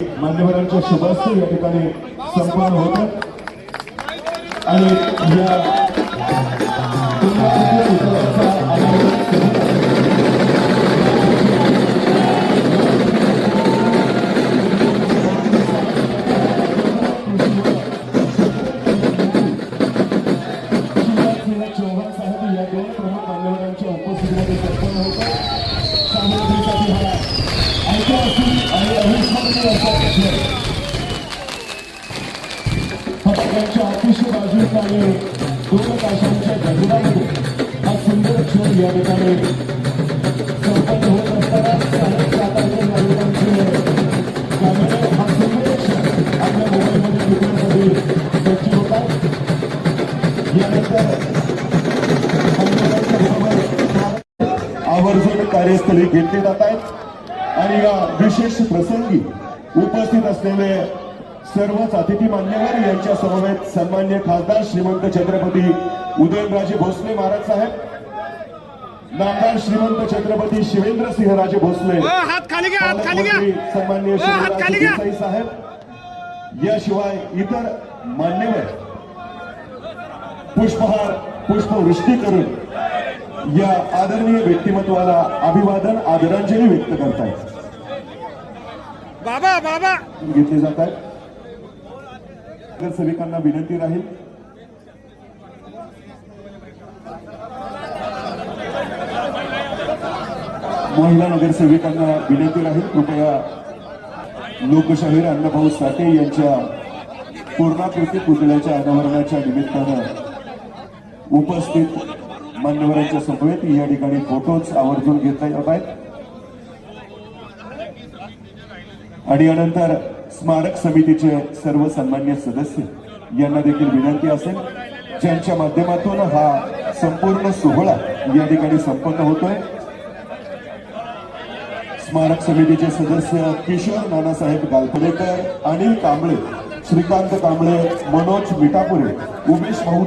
मान्यवरांच्या शुभास्ते या ठिकाणी संपन्न होतात आणि या चौहान साहेब या दोन प्रमुख मान्यवरांच्या उपस्थितीमध्ये संपन्न होतात. सामग्रीसाठी हा ऐतिहासिक आणि अविस्मरणीय असा फटाक्यांच्या अतिशय बाजूला आणि दोन तासांच्या गजरामध्ये हा सुंदर क्षण या ठिकाणी संपन्न होत असताना साहेब सातारकर नागरिकांचे कॅमेरे हा सुंदर क्षण आपल्या मोबाईलमध्ये टिकवण्यासाठी सज्ज होतात. यानंतर आवर्जून कार्यस्थळी घेतले जात आहेत आणि या विशेष प्रसंगी उपस्थित असलेले सर्वच अतिथी मान्यवर यांच्या समवेत सन्मान्य खासदार श्रीमंत छत्रपती उदयनराजे भोसले महाराज साहेब, नामदार श्रीमंत छत्रपती शिवेंद्रसिंहराजे भोसले, सन्मान्य शिवराज देसाई साहेब, याशिवाय इतर मान्यवर पुष्पहार पुष्पवृष्टी करून या आदरणीय व्यक्तिमत्वाला अभिवादन आदरांजली व्यक्त करतायत. बाबा बाबा घेतले जात आहेत. नगरसेविकांना विनंती राहील महिला नगरसेविकांना विनंती राहील कृपया लोकशाहीर अण्णाभाऊ साठे यांच्या पूर्णाकृती पुतळ्याच्या अनावरणाच्या निमित्तानं उपस्थित मान्यवरांच्या समवेत या ठिकाणी फोटोज आवर्जून घेतले जात आहेत आणि यानंतर स्मारक समितीचे सर्व सन्मान्य सदस्य यांना देखील विनंती असेल ज्यांच्या माध्यमातून हा संपूर्ण सोहळा या ठिकाणी संपन्न होतोय. स्मारक समितीचे सदस्य किशोर नानासाहेब गालपडेकर, अनिल कांबळे, श्रीकांत कांबळे, मनोज मिठापुरे, उमेश भाऊ